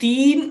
3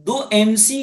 2 MC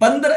15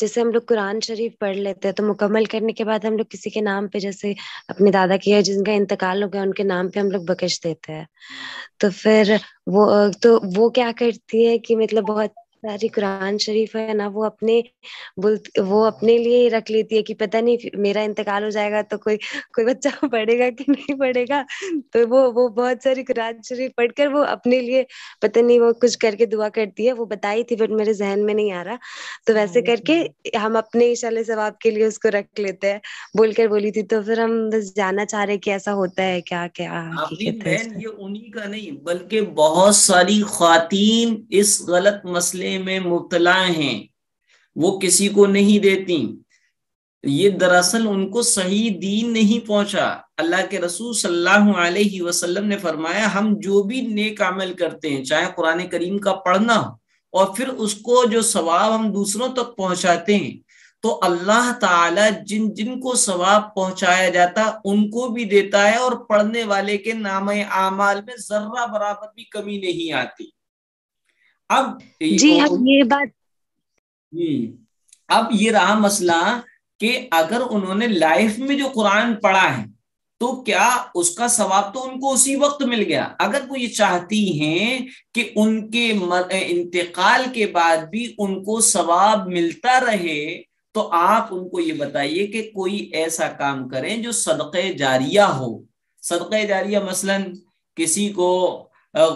جیسے ہم لوگ قرآن شریف پڑھ لیتے ہیں تو مکمل کرنے کے بعد ہم لوگ کسی کے نام پہ، جیسے اپنے دادا کی ہے جن کا انتقال ہو گیا ان کے نام پہ ہم لوگ بخش دیتے ہیں. تو پھر وہ کیا کرتی ہے کہ مطلب بہت ساری قرآن شریف ہے نا، وہ اپنے لیے ہی رکھ لیتی ہے کہ پتہ نہیں میرا انتقال ہو جائے گا تو کوئی بچہ پڑھے گا کہ نہیں پڑھے گا. تو وہ بہت ساری قرآن شریف پڑھ کر وہ اپنے لیے پتہ نہیں وہ کچھ کر کے دعا کرتی ہے. وہ بتائی تھی بٹ میرے ذہن میں نہیں آ رہا. تو ویسے کر کے ہم اپنے انشاءاللہ ثواب کے لیے اس کو رکھ لیتے ہیں بول کر بولی تھی. تو پھر ہم بس جاننا چاہ رہے کہ ایسا ہوتا ہے کیا آفرین حقیقت ہے اس بہن، میں. یہ انہی کا نہیں بلکہ بہت ساری خواتین اس غلط مسئلے میں مبتلا ہیں، وہ کسی کو نہیں دیتی. یہ دراصل ان کو صحیح دین نہیں پہنچا. اللہ کے رسول صلی اللہ علیہ وسلم نے فرمایا ہم جو بھی نیک عمل کرتے ہیں، چاہے قرآن کریم کا پڑھنا اور پھر اس کو جو ثواب ہم دوسروں تک پہنچاتے ہیں، تو اللہ تعالی جن جن کو ثواب پہنچایا جاتا ان کو بھی دیتا ہے، اور پڑھنے والے کے نامہ اعمال میں ذرہ برابر بھی کمی نہیں آتی. جی ہم یہ بات اب یہ رہا مسئلہ کہ اگر انہوں نے لائف میں جو قرآن پڑھا ہے تو کیا اس کا ثواب تو ان کو اسی وقت مل گیا. اگر وہ یہ چاہتی ہیں کہ ان کے انتقال کے بعد بھی ان کو ثواب ملتا رہے، تو آپ ان کو یہ بتائیے کہ کوئی ایسا کام کریں جو صدقہ جاریہ ہو. صدقہ جاریہ مثلا کسی کو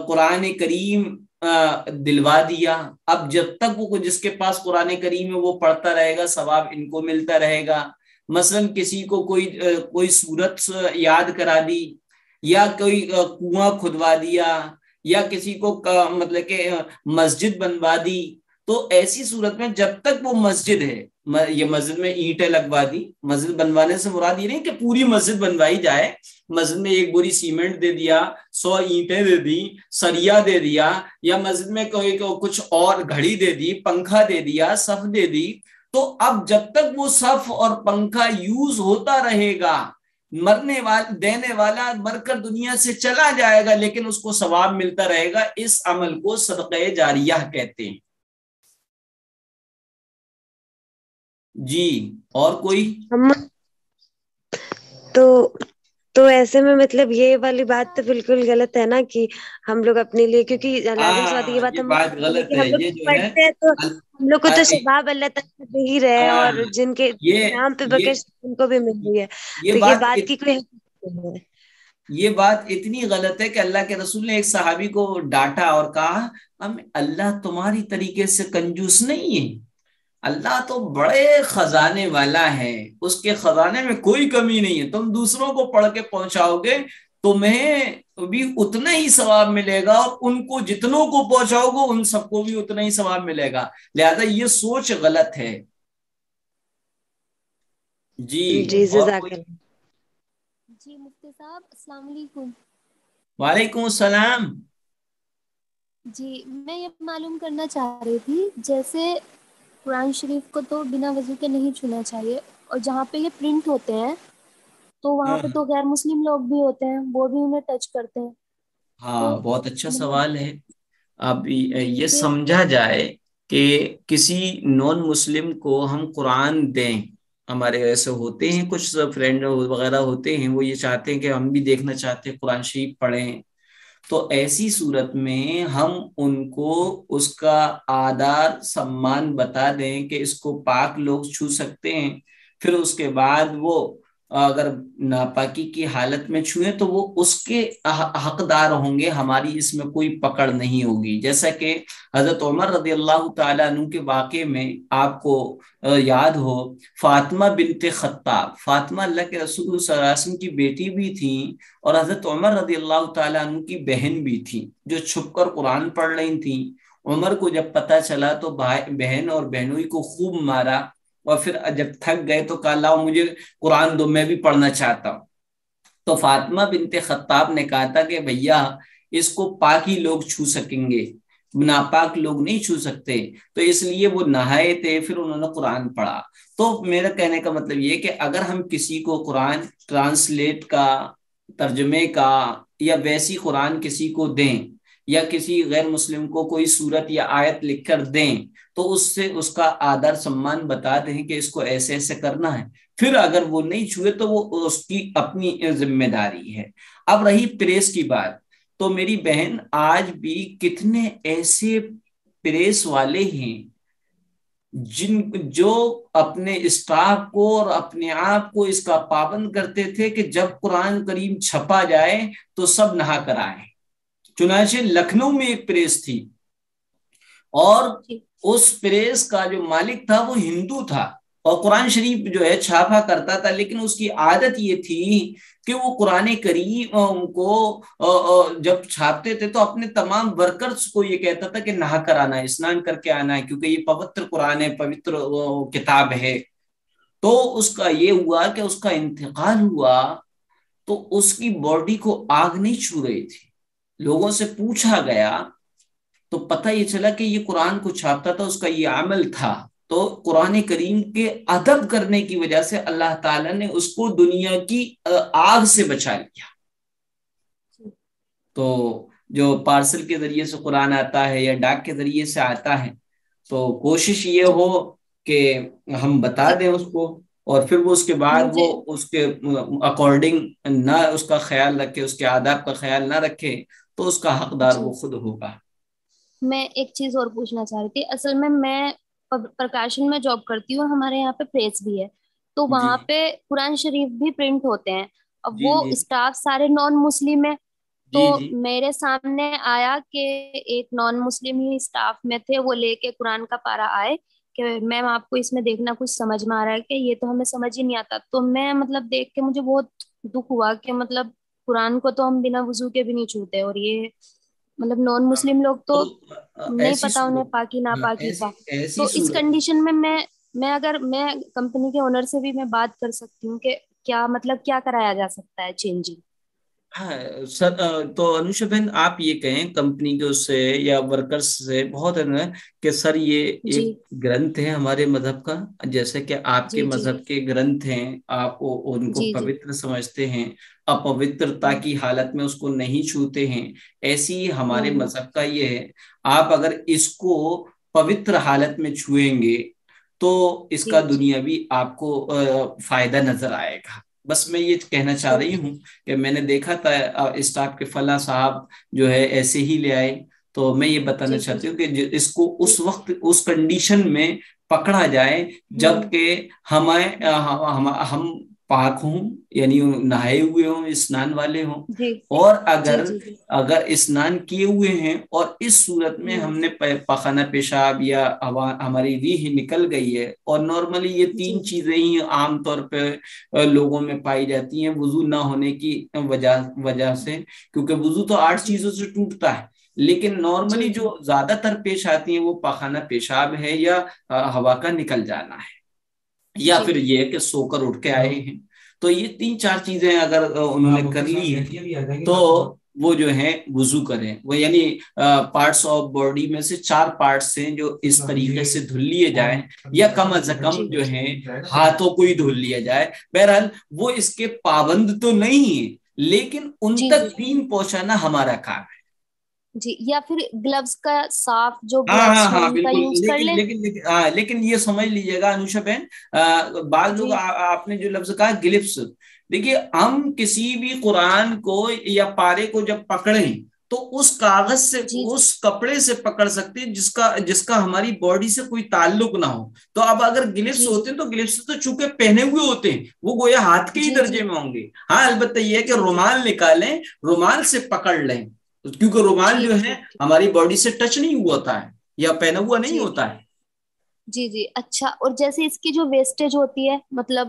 قرآن کریم دلوا دیا، اب جب تک وہ جس کے پاس قرآن کریم ہے وہ پڑھتا رہے گا، ثواب ان کو ملتا رہے گا. مثلا کسی کو کوئی سورت یاد کرا دی، یا کوئی کنواں کھدوا دیا، یا کسی کو مطلب کہ مسجد بنوا دی، تو ایسی صورت میں جب تک وہ مسجد ہے، یہ مسجد میں اینٹیں لگوا دی، مسجد بنوانے سے مراد یہ نہیں کہ پوری مسجد بنوائی جائے، مسجد میں ایک بوری سیمنٹ دے دیا، 100 اینٹیں دے دی، سریا دے دیا، یا مسجد میں کوئی کچھ اور گھڑی دے دی، پنکھا دے دیا، صف دے دی، تو اب جب تک وہ صف اور پنکھا یوز ہوتا رہے گا، مرنے والا دینے والا مر کر دنیا سے چلا جائے گا لیکن اس کو ثواب ملتا رہے گا. اس عمل کو صدقہ جاریہ کہتے ہیں. جی اور کوئی؟ تو ایسے میں مطلب یہ والی بات تو بالکل غلط ہے نا کہ ہم لوگ اپنے لیے، کیونکہ لازم سی بات یہ بات یہ بات غلط کہ ہے. ہم لوگ یہ جو ہے پڑھتے ہیں تو ہم لوگ کو تو ثواب اللہ تعالیٰ دے ہی رہے ہیں، اور جن کے نام پہ بکش ان کو بھی مل رہی ہے. تو یہ بات کی کوئی حقیقت نہیں ہے. یہ بات اتنی غلط ہے کہ اللہ کے رسول نے ایک صحابی کو ڈانٹا اور کہا اللہ تمہاری طریقے سے کنجوس نہیں ہے، اللہ تو بڑے خزانے والا ہے، اس کے خزانے میں کوئی کمی نہیں ہے. تم دوسروں کو پڑھ کے پہنچاؤ گے تمہیں بھی اتنا ہی ثواب ملے گا، اور ان کو جتنوں کو پہنچاؤ گے ان سب کو بھی اتنا ہی ثواب ملے گا. لہذا یہ سوچ غلط ہے. جی اور جزاک کوئی؟ اللہ. جی مفتی صاحب السلام علیکم. وعلیکم السلام. جی میں یہ معلوم کرنا چاہ رہی تھی، جیسے قرآن شریف کو تو بنا وضو کے نہیں چھونا چاہیے، اور جہاں پہ یہ پرنٹ ہوتے ہیں تو وہاں پہ تو غیر مسلم لوگ بھی ہوتے ہیں، وہ بھی انہیں ٹچ کرتے ہیں. ہاں تو بہت اچھا مطلب سوال ہے. اب جی یہ پھر سمجھا جائے کہ کسی نان مسلم کو ہم قرآن دیں، ہمارے ایسے ہوتے ہیں کچھ فرینڈ وغیرہ ہوتے ہیں وہ یہ چاہتے ہیں کہ ہم بھی دیکھنا چاہتے ہیں قرآن شریف پڑھیں، تو ایسی صورت میں ہم ان کو اس کا آداب سمان بتا دیں کہ اس کو پاک لوگ چھو سکتے ہیں، پھر اس کے بعد وہ اگر ناپاکی کی حالت میں چھوئیں تو وہ اس کے حقدار ہوں گے، ہماری اس میں کوئی پکڑ نہیں ہوگی. جیسا کہ حضرت عمر رضی اللہ تعالیٰ عنہ کے واقعے میں آپ کو یاد ہو، فاطمہ بنت خطاب، فاطمہ اللہ کے رسول صلی اللہ علیہ وسلم کی بیٹی بھی تھیں، اور حضرت عمر رضی اللہ تعالیٰ عنہ کی بہن بھی تھی جو چھپ کر قرآن پڑھ رہی تھیں. عمر کو جب پتہ چلا تو بہن اور بہنوئی کو خوب مارا، اور پھر جب تھک گئے تو کہا لاؤ مجھے قرآن دو، میں بھی پڑھنا چاہتا ہوں. تو فاطمہ بنت خطاب نے کہا تھا کہ بھیا اس کو پاک ہی لوگ چھو سکیں گے، ناپاک لوگ نہیں چھو سکتے، تو اس لیے وہ نہائے تھے، پھر انہوں نے قرآن پڑھا. تو میرا کہنے کا مطلب یہ کہ اگر ہم کسی کو قرآن ٹرانسلیٹ کا، ترجمے کا، یا ویسی قرآن کسی کو دیں یا کسی غیر مسلم کو کوئی صورت یا آیت لکھ کر دیں تو اس سے اس کا آدر سمان بتا دیں کہ اس کو ایسے ایسے کرنا ہے. پھر اگر وہ نہیں چھوئے تو وہ اس کی اپنی ذمہ داری ہے. اب رہی پریس کی بات، تو میری بہن آج بھی کتنے ایسے پریس والے ہیں جو اپنے اسٹاف کو اور اپنے آپ کو اس کا پابند کرتے تھے کہ جب قرآن کریم چھپا جائے تو سب نہا کر آئے. چنانچہ لکھنؤ میں ایک پریس تھی اور اس پریس کا جو مالک تھا وہ ہندو تھا اور قرآن شریف جو ہے چھاپا کرتا تھا، لیکن اس کی عادت یہ تھی کہ وہ قرآن کریم کو جب چھاپتے تھے تو اپنے تمام ورکرز کو یہ کہتا تھا کہ نہا کر آنا ہے، اسنان کر کے آنا ہے، کیونکہ یہ پوتر قرآن ہے، پوتر کتاب ہے. تو اس کا یہ ہوا کہ اس کا انتقال ہوا تو اس کی باڈی کو آگ نہیں چھو رہی تھی. لوگوں سے پوچھا گیا تو پتہ یہ چلا کہ یہ قرآن کو چھاپتا تھا، اس کا یہ عمل تھا. تو قرآن کریم کے ادب کرنے کی وجہ سے اللہ تعالیٰ نے اس کو دنیا کی آگ سے بچا لیا. تو جو پارسل کے ذریعے سے قرآن آتا ہے یا ڈاک کے ذریعے سے آتا ہے تو کوشش یہ ہو کہ ہم بتا دیں اس کو، اور پھر وہ اس کے بعد وہ اس کے اکارڈنگ نہ اس کا خیال رکھے، اس کے آداب کا خیال نہ رکھے تو اس کا حقدار وہ خود ہوگا. میں ایک چیز اور پوچھنا چاہ رہی تھی. اصل میں پرکاشن میں جاب کرتی ہوں، ہمارے یہاں پہ پریس بھی ہے، تو وہاں پہ قرآن شریف بھی پرنٹ ہوتے ہیں. اب وہ اسٹاف سارے نان مسلم ہیں، تو میرے سامنے آیا کہ ایک نان مسلم ہی اسٹاف میں تھے، وہ لے کے قرآن کا پارا آئے کہ میم آپ کو اس میں دیکھنا کچھ سمجھ میں آ رہا ہے کہ یہ تو ہمیں سمجھ ہی نہیں آتا. تو میں مطلب دیکھ کے مجھے بہت دکھ ہوا کہ مطلب قرآن کو تو ہم بنا وضو کے بھی نہیں چھوتے، اور یہ مطلب نان مسلم لوگ تو نہیں پتا انہیں پاکی ناپاکی کا. تو اس کنڈیشن میں اگر میں کمپنی کے اونر سے بھی میں بات کر سکتی ہوں کہ کیا مطلب کیا کرایا جا سکتا ہے چینجنگ. ہاں سر، تو انوشا بہن آپ یہ کہیں کمپنی کے اس سے یا ورکرز سے بہت ہے کہ سر یہ ایک گرنتھ ہے ہمارے مذہب کا، جیسے کہ آپ کے مذہب کے گرنتھ ہیں، آپ ان کو پوتر سمجھتے ہیں، اپوترتا کی حالت میں اس کو نہیں چھوتے ہیں، ایسی ہی ہمارے مذہب کا یہ ہے. آپ اگر اس کو پوتر حالت میں چھوئیں گے تو اس کا دنیاوی آپ کو فائدہ نظر آئے گا. بس میں یہ کہنا چاہ رہی ہوں کہ میں نے دیکھا تھا اسٹاف کے فلاں صاحب جو ہے ایسے ہی لے آئے، تو میں یہ بتانا چاہتی ہوں کہ اس کو اس وقت اس کنڈیشن میں پکڑا جائے جبکہ ہم پاک ہوں، یعنی نہائے ہوئے ہوں، اسنان والے ہوں، اور اگر اسنان کیے ہوئے ہیں اور اس صورت میں ہم نے پخانہ پیشاب یا ہماری ریح نکل گئی ہے، اور نارملی یہ تین چیزیں ہی عام طور پہ لوگوں میں پائی جاتی ہیں وضو نہ ہونے کی وجہ سے، کیونکہ وضو تو 8 چیزوں سے ٹوٹتا ہے، لیکن نارملی جو زیادہ تر پیش آتی ہیں وہ پخانہ پیشاب ہے یا ہوا کا نکل جانا ہے، یا پھر یہ کہ سو کر اٹھ کے آئے ہیں. تو یہ 3-4 چیزیں اگر انہوں نے کر لی ہیں تو وہ جو ہیں وضو کریں. وہ یعنی پارٹس آف باڈی میں سے 4 پارٹس ہیں جو اس طریقے سے دھل لیے جائیں، یا کم از کم جو ہیں ہاتھوں کو ہی دھل لیا جائے. بہرحال وہ اس کے پابند تو نہیں ہیں، لیکن ان تک دین پہنچانا ہمارا کام ہے. یا پھر گلوز کا صاف جو گلوز ہیں ان کا یوز کر لیں. لیکن یہ سمجھ لیجئے گا انوشا بہن، بعض لوگ آپ نے جو لفظ کہا گلفس، دیکھیے ہم کسی بھی قرآن کو یا پارے کو جب پکڑیں تو اس کاغذ سے اس کپڑے سے پکڑ سکتے ہیں جس کا ہماری باڈی سے کوئی تعلق نہ ہو. تو اب اگر گلفس ہوتے ہیں تو گلفس تو چونکہ پہنے ہوئے ہوتے ہیں وہ گویا ہاتھ کے ہی درجے میں ہوں گے. ہاں البتہ یہ ہے کہ رومال نکالیں، رومال سے پکڑ لیں، کیونکہ رومال جو ہے ہماری باڈی سے ٹچ نہیں ہوا ہوتا ہے یا پہنا ہوا نہیں ہوتا ہے. اچھا. اور جیسے اس کی جو ویسٹیج ہوتی ہے، مطلب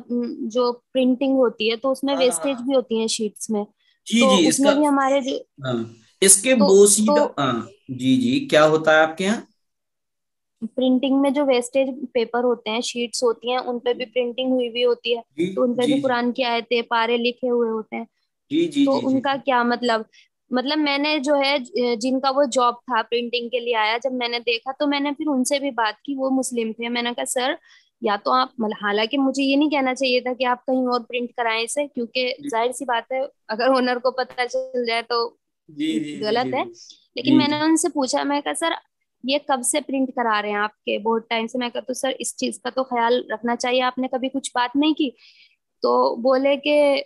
جو پرنٹنگ ہوتی ہے تو اس میں ویسٹیج بھی ہوتی ہے شیٹس میں، تو اس میں بھی ہمارے اس کے بوسیدہ جی کیا ہوتا ہے آپ کے یہاں پرنٹنگ میں جو ویسٹیج پیپر ہوتے ہیں، شیٹس ہوتی ہیں، ان پہ بھی پرنٹنگ ہوئی ہوتی ہے، تو ان پہ بھی قرآن کی آیتیں پارے لکھے ہوئے ہوتے ہیں. تو ان کا کیا مطلب میں نے جو ہے جن کا وہ جاب تھا پرنٹنگ کے لیے آیا، جب میں نے دیکھا تو میں نے پھر ان سے بھی بات کی، وہ مسلم تھے. میں نے کہا سر یا تو آپ، حالانکہ مجھے یہ نہیں کہنا چاہیے تھا کہ آپ کہیں اور پرنٹ کرائیں اسے، کیونکہ ظاہر سی بات ہے اگر اونر کو پتہ چل جائے تو جی جی جی غلط جی ہے. لیکن جی میں نے جی. ان سے پوچھا, میں کہا سر یہ کب سے پرنٹ کرا رہے ہیں آپ کے, بہت ٹائم سے. میں کہا تو سر اس چیز کا تو خیال رکھنا چاہیے, آپ نے کبھی کچھ بات نہیں کی. تو بولے کہ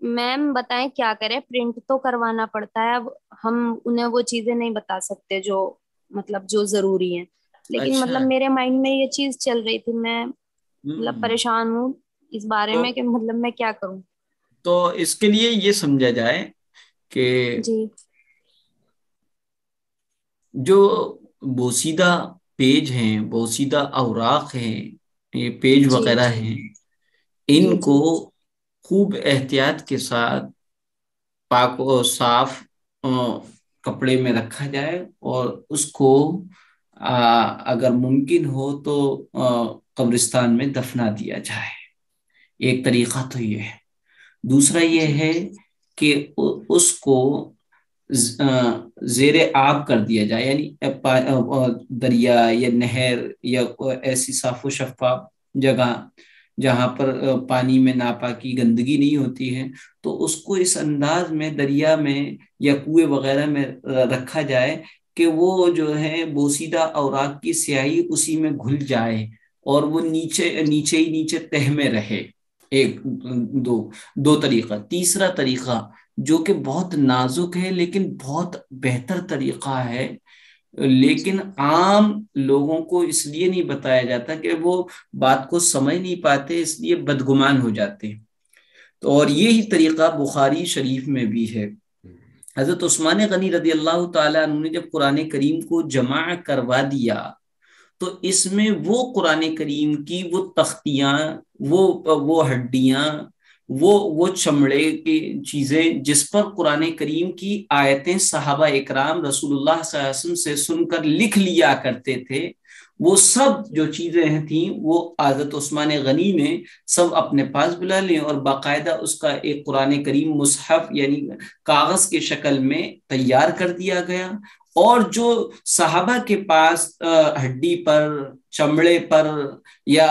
میم بتائیں کیا کریں, پرنٹ تو کروانا پڑتا ہے, اب ہم انہیں وہ چیزیں نہیں بتا سکتے جو مطلب جو ضروری ہیں. لیکن اچھا. مطلب میرے مائنڈ میں یہ چیز چل رہی تھی, میں مطلب ہوں. پریشان ہوں اس بارے تو میں کہ مطلب میں کیا کروں. تو اس کے لیے یہ سمجھا جائے کہ جی جو بوسیدہ پیج ہیں, بوسیدہ اوراق ہیں, یہ پیج جی وغیرہ جی ہیں, جی ان کو جی خوب احتیاط کے ساتھ پاک و صاف کپڑے میں رکھا جائے, اور اس کو اگر ممکن ہو تو قبرستان میں دفنا دیا جائے. ایک طریقہ تو یہ ہے. دوسرا یہ جی ہے کہ اس کو زیر آب کر دیا جائے, یعنی دریا یا نہر یا ایسی صاف و شفاف جگہ جہاں پر پانی میں ناپاکی گندگی نہیں ہوتی ہے, تو اس کو اس انداز میں دریا میں یا کنویں وغیرہ میں رکھا جائے کہ وہ جو ہے بوسیدہ اوراق کی سیاہی اسی میں گھل جائے, اور وہ نیچے نیچے ہی نیچے تہ میں رہے. ایک دو طریقہ. تیسرا طریقہ جو کہ بہت نازک ہے لیکن بہت بہتر طریقہ ہے, لیکن عام لوگوں کو اس لیے نہیں بتایا جاتا کہ وہ بات کو سمجھ نہیں پاتے, اس لیے بدگمان ہو جاتے ہیں. تو اور جی یہی طریقہ بخاری شریف میں بھی ہے. حضرت عثمان غنی رضی اللہ تعالیٰ عنہ نے جب قرآن کریم کو جمع کروا دیا, تو اس میں وہ قرآن کریم کی وہ تختیاں, وہ ہڈیاں, وہ چمڑے کی چیزیں جس پر قرآن کریم کی آیتیں صحابہ اکرام رسول اللہ صلی اللہ علیہ وسلم سے سن کر لکھ لیا کرتے تھے, وہ سب جی جو چیزیں تھیں وہ حضرت عثمان غنی نے سب اپنے پاس بلا لیں, اور باقاعدہ اس کا ایک قرآن کریم مصحف یعنی کاغذ کی شکل میں تیار کر دیا گیا. اور جو صحابہ کے پاس ہڈی پر, چمڑے پر یا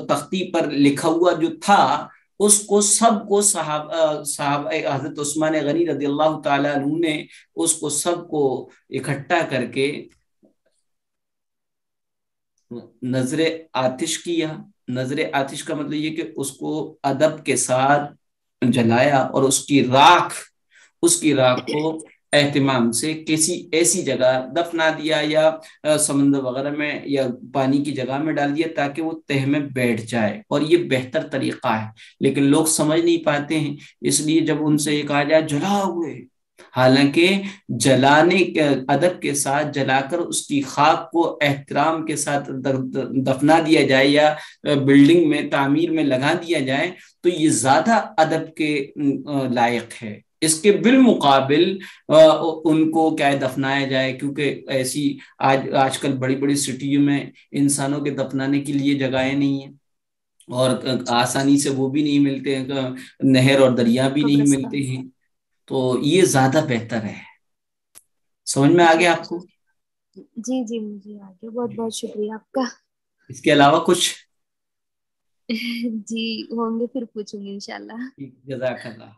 تختی پر لکھا ہوا جو تھا, اس کو سب کو صحابہ حضرت عثمان غنی رضی اللہ تعالیٰ عنہ نے اس کو سب کو اکٹھا کر کے نظر آتش کیا. نظر آتش کا مطلب یہ کہ اس کو ادب کے ساتھ جلایا, اور اس کی راکھ کو اہتمام سے کسی ایسی جگہ دفنا دیا, یا سمندر وغیرہ میں یا پانی کی جگہ میں ڈال دیا تاکہ وہ تہ میں بیٹھ جائے, اور یہ بہتر طریقہ ہے. لیکن لوگ سمجھ نہیں پاتے ہیں, اس لیے جب ان سے یہ کہا جائے جلا ہوئے, حالانکہ جلانے کے ادب کے ساتھ جلا کر اس کی خاک کو احترام کے ساتھ دفنا دیا جائے یا بلڈنگ میں تعمیر میں لگا دیا جائے, تو یہ زیادہ ادب کے لائق ہے. اس کے بالمقابل ان کو کیا دفنایا جائے, کیونکہ ایسی آج کل بڑی بڑی سٹیوں میں انسانوں کے دفنانے کے لیے جگہیں نہیں ہیں, اور آسانی سے وہ بھی نہیں ملتے ہیں, نہر اور دریا بھی نہیں قبرستان. ملتے ہیں. تو یہ زیادہ بہتر ہے. سمجھ میں آ جی گیا آپ کو؟ جی جی مجھے آ گیا, بہت بہت شکریہ آپ کا. اس کے علاوہ کچھ؟ جی ہوں گے, پھر پوچھوں گی انشاءاللہ. جزاک اللہ.